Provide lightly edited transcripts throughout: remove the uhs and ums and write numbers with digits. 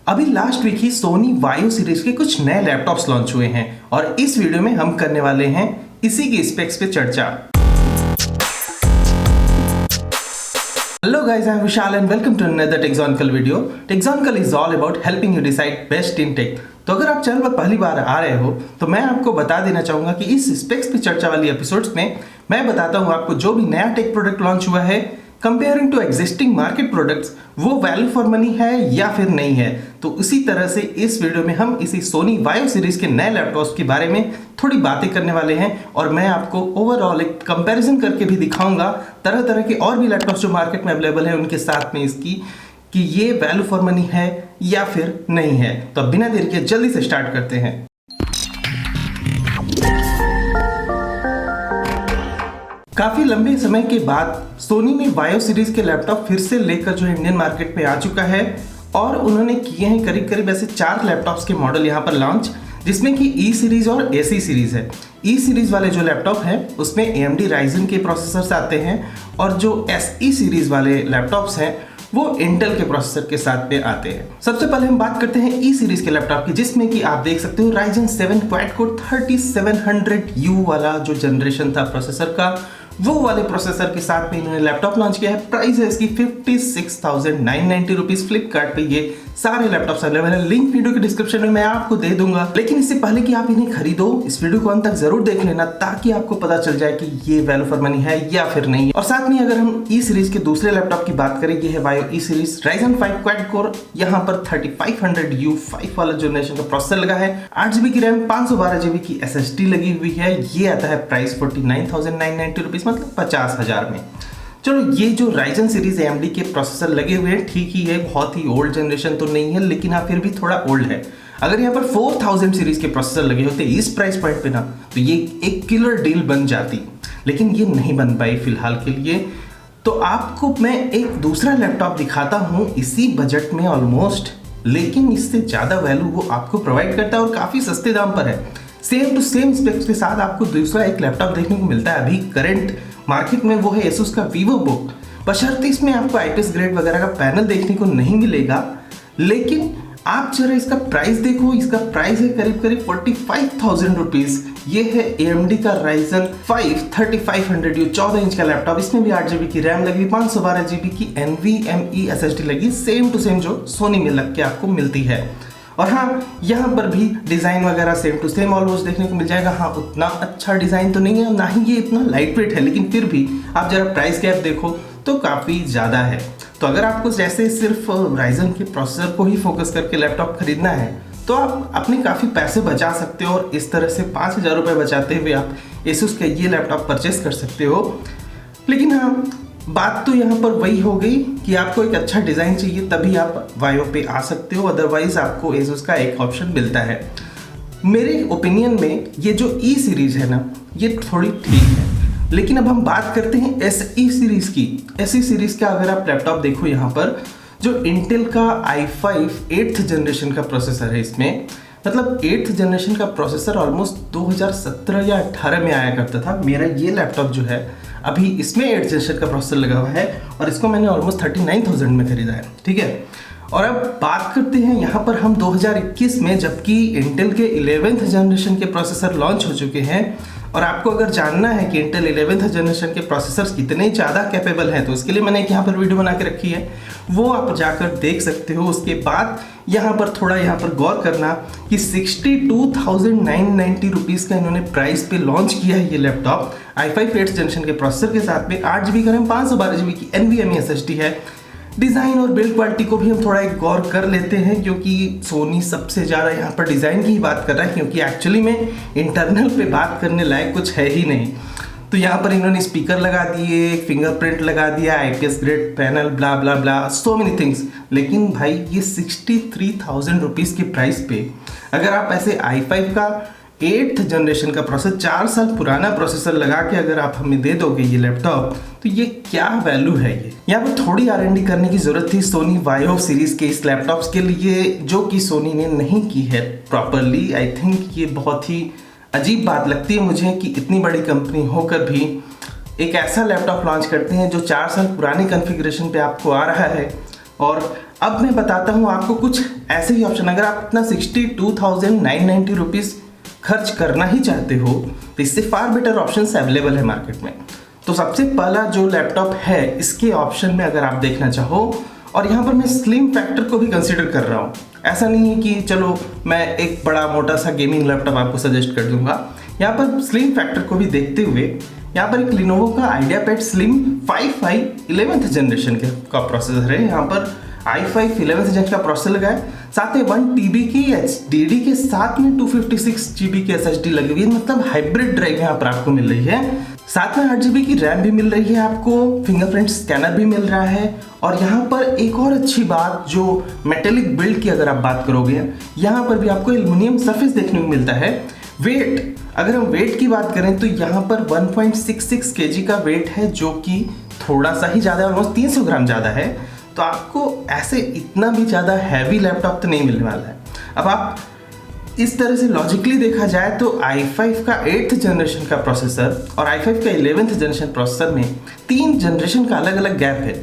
अभी last week ही सोनी वायो series के कुछ नए लैपटॉप्स लॉन्च हुए हैं और इस वीडियो में हम करने वाले हैं इसी की स्पेक्स पे चर्चा। Hello guys, I am Vishal and welcome to another Techzonical video. Techzonical is all about helping you decide best in tech. तो अगर आप चैनल पर पहली बार आ रहे हो तो मैं आपको बता देना चाहूँगा कि इस स्पेक्स पे चर्चा वाली एपिसोड्स में मैं बताता हूँ आपको जो भी नया टेक प्रोडक्ट लॉन्च हुआ है comparing to existing market products वो वैल्यू फॉर मनी है या फिर नहीं है। तो उसी तरह से इस वीडियो में हम इसी सोनी वायो सीरीज के नए लैपटॉप्स के बारे में थोड़ी बातें करने वाले हैं और मैं आपको ओवरऑल एक कंपैरिजन करके भी दिखाऊंगा तरह तरह के और भी लैपटॉप्स जो मार्केट में अवेलेबल है उनके साथ में इसकी कि ये वैल्यू फॉर मनी है या फिर नहीं है। तो अब बिना देर के जल्दी से स्टार्ट करते हैं। काफी लंबे समय के बाद सोनी ने वायो सीरीज के लैपटॉप फिर से लेकर जो इंडियन मार्केट में आ चुका है और उन्होंने किए हैं करीब करीब ऐसे 4 लैपटॉप्स के मॉडल यहाँ पर लॉन्च, जिसमें कि ई सीरीज और एसी सीरीज है। ई सीरीज वाले जो लैपटॉप है उसमें AMD Ryzen के प्रोसेसर्स आते हैं और जो SE सीरीज वाले लैपटॉप्स हैं वो इंटेल के प्रोसेसर के साथ में आते हैं। सबसे पहले हम बात करते हैं ई सीरीज के लैपटॉप की, जिसमें कि आप देख सकते हो Ryzen 7 क्वाड कोर 3700U वाला जो जनरेशन था प्रोसेसर का, वो वाले प्रोसेसर के साथ में इन्होंने लैपटॉप लॉन्च किया है। प्राइस है इसकी 56,990 रुपीज। फ्लिपकार्ट पे ये सारे लैपटॉप्स अवेलेबल है, लिंक वीडियो के डिस्क्रिप्शन में मैं आपको दे दूंगा। लेकिन इससे पहले कि आप इन्हें खरीदो इस वीडियो को अंत तक जरूर देख लेना ताकि आपको पता चल जाए कि ये वैल्यू फॉर मनी है या फिर नहीं। और साथ में अगर हम ई सीरीज के दूसरे लैपटॉप की बात करें, ये है वायो ई सीरीज Ryzen 5 क्वाड कोर, यहाँ पर 3500U5 वाला जनरेशन का प्रोसेसर लगा है, 8GB की रैम, 512GB की SSD लगी हुई है। ये आता है प्राइस 49,990 रुपीज, मतलब 50,000 में। चलो, ये जो Ryzen सीरीज AMD के प्रोसेसर लगे हुए हैं ठीक ही है, बहुत ही ओल्ड जनरेशन तो नहीं है लेकिन हाँ फिर भी थोड़ा ओल्ड है। अगर यहाँ पर 4000 सीरीज के प्रोसेसर लगे होते इस प्राइस पॉइंट पे ना तो ये एक किलर डील बन जाती, लेकिन ये नहीं बन पाई फिलहाल के लिए। तो आपको मैं एक दूसरा लैपटॉप दिखाता हूँ इसी बजट में ऑलमोस्ट, लेकिन इससे ज़्यादा वैल्यू वो आपको प्रोवाइड करता है और काफ़ी सस्ते दाम पर है। सेम टू सेम स्पेक्स के साथ आपको दूसरा एक लैपटॉप देखने को मिलता है अभी करंट मार्केट में, वो है Asus का VivoBook। बशर्ते इसमें आपको IPS ग्रेड वगैरह का पैनल देखने को नहीं मिलेगा, लेकिन आप जरा इसका प्राइस देखो। इसका प्राइस है करीब करीब 45,000 रुपीज। ये है AMD का Ryzen 5 3500U 14 इंच का लैपटॉप। इसमें भी 8GB की रैम लगी, 512GB की NVMe SSD लगी, सेम टू सेम जो सोनी में लग के आपको मिलती है। और हाँ, यहाँ पर भी डिज़ाइन वगैरह सेम टू सेम ऑलमोस्ट देखने को मिल जाएगा। हाँ, उतना अच्छा डिज़ाइन तो नहीं है, ना ही ये इतना लाइट वेट है, लेकिन फिर भी आप जरा प्राइस गैप देखो तो काफ़ी ज़्यादा है। तो अगर आपको जैसे सिर्फ Ryzen के प्रोसेसर को ही फोकस करके लैपटॉप खरीदना है तो आप अपने काफ़ी पैसे बचा सकते हो और इस तरह से 5,000 रुपये बचाते हुए आप Asus का ये लैपटॉप परचेस कर सकते हो। लेकिन हाँ, बात तो यहाँ पर वही हो गई कि आपको एक अच्छा डिज़ाइन चाहिए तभी आप वायो पे आ सकते हो, अदरवाइज आपको Asus का एक ऑप्शन मिलता है। मेरे ओपिनियन में ये जो ई सीरीज है ना ये थोड़ी ठीक है, लेकिन अब हम बात करते हैं SE सीरीज की। SE सीरीज का अगर आप लैपटॉप देखो, यहाँ पर जो इंटेल का i5 8th जनरेशन का प्रोसेसर है, इसमें मतलब 8th जनरेशन का प्रोसेसर ऑलमोस्ट 2017 या 18 में आया करता था। मेरा ये लैपटॉप जो है अभी इसमें 8th जनरेशन का प्रोसेसर लगा हुआ है और इसको मैंने ऑलमोस्ट 39,000 में खरीदा है, ठीक है। और अब बात करते हैं यहाँ पर हम 2021 में, जबकि इंटेल के 11th जनरेशन के प्रोसेसर लॉन्च हो चुके हैं। और आपको अगर जानना है कि इंटेल 11th जनरेशन के प्रोसेसर्स कितने ज़्यादा कैपेबल हैं तो उसके लिए मैंने एक यहाँ पर वीडियो बना के रखी है, वो आप जाकर देख सकते हो। उसके बाद यहाँ पर थोड़ा यहाँ पर गौर करना कि 62,990 रुपीज़ का इन्होंने प्राइस पे लॉन्च किया है ये लैपटॉप। i5 8th जनरेशन के प्रोसेसर के साथ में 8GB का रैम, 512GB की NVMe SSD है। डिज़ाइन और बिल्ड क्वालिटी को भी हम थोड़ा एक गौर कर लेते हैं, क्योंकि सोनी सबसे ज़्यादा यहाँ पर डिज़ाइन की ही बात कर रहा है, क्योंकि एक्चुअली में इंटरनल पे बात करने लायक कुछ है ही नहीं। तो यहाँ पर इन्होंने स्पीकर लगा दिए, फिंगरप्रिंट लगा दिया, IPS ग्रेड पैनल, ब्ला ब्ला ब्ला, सो मेनी थिंग्स। लेकिन भाई ये 63,000 रुपीज़ के प्राइस पे अगर आप ऐसे i5 का 8th जनरेशन का प्रोसेसर, 4 साल पुराना प्रोसेसर लगा के अगर आप हमें दे दोगे ये लैपटॉप, तो ये क्या वैल्यू है। ये यहाँ पर थोड़ी R&D करने की ज़रूरत थी सोनी वायो सीरीज़ के इस लैपटॉप्स के लिए, जो कि सोनी ने नहीं की है प्रॉपरली। आई थिंक ये बहुत ही अजीब बात लगती है मुझे कि इतनी बड़ी कंपनी होकर भी एक ऐसा लैपटॉप लॉन्च करते हैं जो 4 साल पुराने कॉन्फ़िगरेशन पे आपको आ रहा है और अब मैं बताता हूँ आपको कुछ ऐसे ही ऑप्शन, अगर आप अपना 62,990 रुपीज़ खर्च करना ही चाहते हो तो इससे फार बेटर ऑप्शंस अवेलेबल है मार्केट में। तो सबसे पहला जो लैपटॉप है इसके ऑप्शन में अगर आप देखना चाहो, और यहाँ पर मैं स्लिम फैक्टर को भी कंसीडर कर रहा हूँ, ऐसा नहीं है कि चलो मैं एक बड़ा मोटा सा गेमिंग लैपटॉप आपको सजेस्ट कर दूंगा। यहाँ पर स्लिम फैक्टर को भी देखते हुए यहाँ पर एक लिनोवो का IdeaPad slim 5i 11th generation का प्रोसेसर है। यहाँ पर i5 11th जनरेशन का प्रोसेसर लगा है, साथ में 1 TB की HDD के साथ में 256 GB की SSD लगी हुई है, मतलब हाइब्रिड ड्राइव यहाँ पर आपको मिल रही है। साथ में 8 GB की रैम भी मिल रही है आपको, फिंगरप्रिंट स्कैनर भी मिल रहा है। और यहाँ पर एक और अच्छी बात, जो मेटेलिक बिल्ड की अगर आप बात करोगे, यहाँ पर भी आपको एल्युमिनियम सरफेस देखने को मिलता है। वेट, अगर हम वेट की बात करें तो यहाँ पर 1.66 kg का वेट है, जो कि थोड़ा सा ही ज़्यादा है, ऑलमोस्ट 300 ग्राम ज़्यादा है। तो आपको ऐसे इतना भी ज़्यादा हैवी लैपटॉप तो नहीं मिलने वाला है। अब आप इस तरह से लॉजिकली देखा जाए तो i5 का 8th जनरेशन का प्रोसेसर और i5 का 11th जनरेशन प्रोसेसर में 3 जनरेशन का अलग अलग गैप है।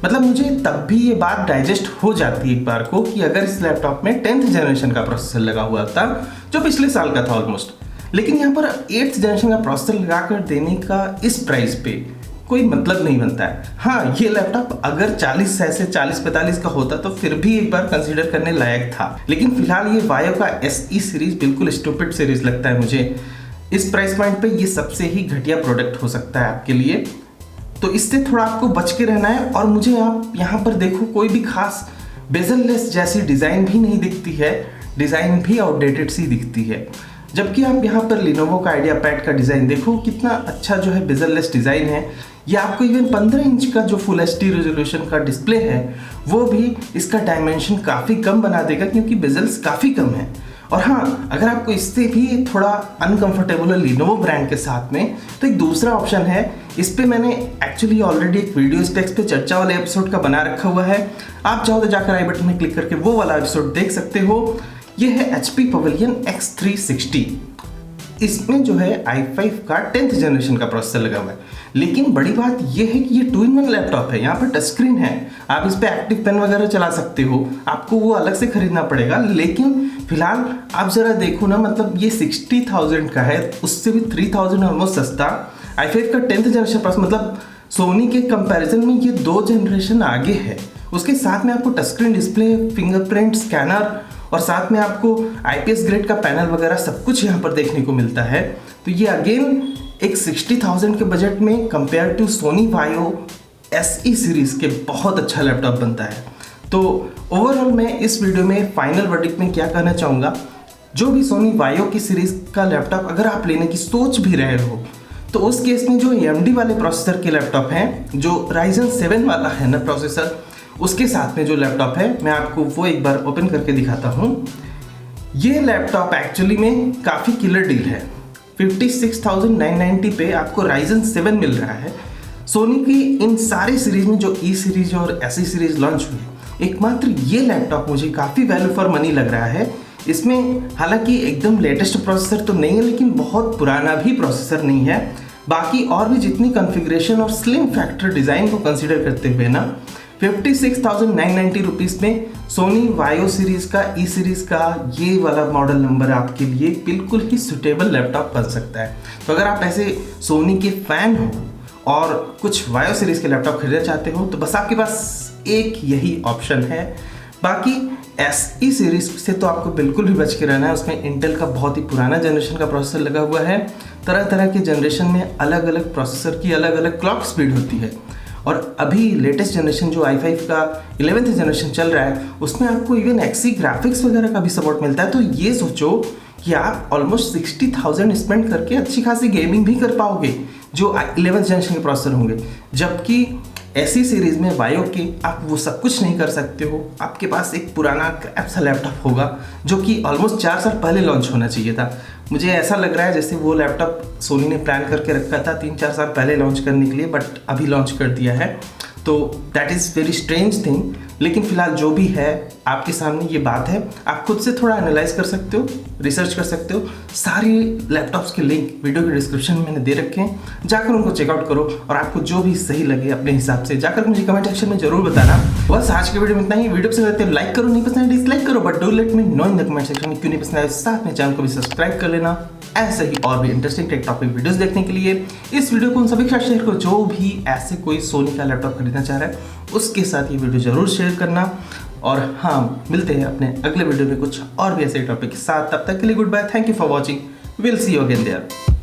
मतलब मुझे तब भी ये बात डाइजेस्ट हो जाती है एक बार को कि अगर इस लैपटॉप में 10th जनरेशन का प्रोसेसर लगा हुआ था, जो पिछले साल का था ऑलमोस्ट, लेकिन यहाँ पर 8th जनरेशन का प्रोसेसर लगाकर देने का इस प्राइस पे कोई मतलब नहीं बनता है। हाँ, ये लैपटॉप अगर 40 से 40-45 का होता तो फिर भी एक बार कंसीडर करने लायक था, लेकिन फिलहाल ये वायो का SE सीरीज बिल्कुल स्टूपिड सीरीज लगता है मुझे। इस प्राइस पॉइंट पे ये सबसे ही घटिया प्रोडक्ट हो सकता है आपके लिए, तो इससे थोड़ा आपको बच के रहना है। और मुझे आप यहाँ पर देखो, कोई भी खास बेजललेस जैसी डिज़ाइन भी नहीं दिखती है, डिज़ाइन भी आउटडेटेड सी दिखती है। जबकि आप यहाँ पर लिनोवो का आइडियापैड का डिज़ाइन देखो, कितना अच्छा जो है बेजललेस डिज़ाइन है। ये आपको इवन 15 इंच का जो फुल HD रेजोल्यूशन का डिस्प्ले है वो भी इसका डायमेंशन काफ़ी कम बना देगा, क्योंकि बेजल्स काफ़ी कम है। और हाँ, अगर आपको इससे भी थोड़ा अनकंफर्टेबल है लिनोवो ब्रांड के साथ में, तो एक दूसरा ऑप्शन है। इस पे मैंने एक्चुअली ऑलरेडी एक वीडियो स्पेक्स पे चर्चा वाले एपिसोड का बना रखा हुआ है, आप चाहो तो जाकर आई बटन में क्लिक करके वो वाला एपिसोड देख सकते हो। ये है HP पवेलियन X360। इसमें जो है i5 का 10th जनरेशन का प्रोसेसर लगा हुआ है, लेकिन बड़ी बात यह है कि ये 2-in-1 लैपटॉप है। यहाँ पर टच स्क्रीन है, आप इस पे एक्टिव पेन वगैरह चला सकते हो, आपको वो अलग से खरीदना पड़ेगा। लेकिन फिलहाल आप जरा देखो ना, मतलब ये 60,000 का है, उससे भी 3,000 ऑलमोस्ट सस्ता। i5 का 10th जनरेशन प्रोसेसर, मतलब सोनी के कंपैरिजन में ये 2 जनरेशन आगे है। उसके साथ में आपको touch screen display, fingerprint scanner और साथ में आपको IPS ग्रेड का पैनल वगैरह सब कुछ यहाँ पर देखने को मिलता है। तो ये अगेन एक 60,000 के बजट में compare to Sony Vaio SE series के बहुत अच्छा लैपटॉप बनता है। तो ओवरऑल मैं इस वीडियो में फाइनल वर्डिक्ट में क्या कहना चाहूँगा, जो भी सोनी वायो की सीरीज का लैपटॉप अगर आप लेने की सोच भी रहे हो, तो उस केस में जो AMD वाले प्रोसेसर के लैपटॉप हैं, जो Ryzen 7 वाला है ना प्रोसेसर, उसके साथ में जो लैपटॉप है मैं आपको वो एक बार ओपन करके दिखाता हूँ। ये लैपटॉप एक्चुअली में काफ़ी किलर डील है। 56,990 पे आपको Ryzen 7 मिल रहा है। सोनी की इन सारे सीरीज में जो E सीरीज और SE सीरीज लॉन्च हुई, एकमात्र ये लैपटॉप मुझे काफ़ी वैल्यू फॉर मनी लग रहा है। इसमें हालांकि एकदम लेटेस्ट प्रोसेसर तो नहीं है, लेकिन बहुत पुराना भी प्रोसेसर नहीं है। बाकी और भी जितनी कॉन्फ़िगरेशन और स्लिम फैक्टर डिज़ाइन को कंसिडर करते हुए ना, 56,990 रुपीज़ में सोनी वायो सीरीज़ का E सीरीज़ का ये वाला मॉडल नंबर आपके लिए बिल्कुल ही सुटेबल लैपटॉप बन सकता है। तो अगर आप ऐसे सोनी के फ़ैन हो और कुछ वायो सीरीज़ के लैपटॉप खरीदना चाहते हो, तो बस आपके पास एक यही ऑप्शन है। बाकी SE सीरीज़ से तो आपको बिल्कुल भी बच के रहना है। उसमें इंटेल का बहुत ही पुराना जनरेशन का प्रोसेसर लगा हुआ है। तरह तरह के जनरेशन में अलग अलग प्रोसेसर की अलग अलग क्लॉक स्पीड होती है। और अभी लेटेस्ट जनरेशन जो i5 का 11th जनरेशन चल रहा है, उसमें आपको इवन Xe ग्राफिक्स वगैरह का भी सपोर्ट मिलता है। तो ये सोचो कि आप ऑलमोस्ट 60,000 स्पेंड करके अच्छी खासी गेमिंग भी कर पाओगे जो 11th जनरेशन के प्रोसेसर होंगे। जबकि ऐसी सीरीज़ में वायो के आप वो सब कुछ नहीं कर सकते हो। आपके पास एक पुराना क्रैप सा लैपटॉप होगा जो कि ऑलमोस्ट 4 साल पहले लॉन्च होना चाहिए था। मुझे ऐसा लग रहा है जैसे वो लैपटॉप सोनी ने प्लान करके रखा था 3-4 साल पहले लॉन्च करने के लिए, बट अभी लॉन्च कर दिया है। तो that is very strange thing. लेकिन फिलहाल जो भी है आपके सामने ये बात है, आप खुद से थोड़ा एनालाइज कर सकते हो, रिसर्च कर सकते हो। सारे लैपटॉप्स के लिंक वीडियो के डिस्क्रिप्शन में मैंने दे रखे हैं, जाकर उनको चेकआउट करो और आपको जो भी सही लगे अपने हिसाब से जाकर मुझे कमेंट सेक्शन में जरूर बताना। बस आज के वीडियो में इतना ही। वीडियो पसंद आते लाइक करो, नहीं पसंद है डिसलाइक करो, but do let me know in the comment section में क्यों नहीं पसंद है। साथ में चैनल को भी सब्सक्राइब कर लेना ऐसे ही और भी इंटरेस्टिंग टेक टॉपिक वीडियोस देखने के लिए। इस वीडियो को उन सभी के साथ शेयर करो जो भी ऐसे कोई सोनी का लैपटॉप खरीदना चाह रहा है, उसके साथ ये वीडियो जरूर शेयर करना। और हाँ, मिलते हैं अपने अगले वीडियो में कुछ और भी ऐसे टॉपिक के साथ। तब तक के लिए goodbye, thank you for watching, will see you again there.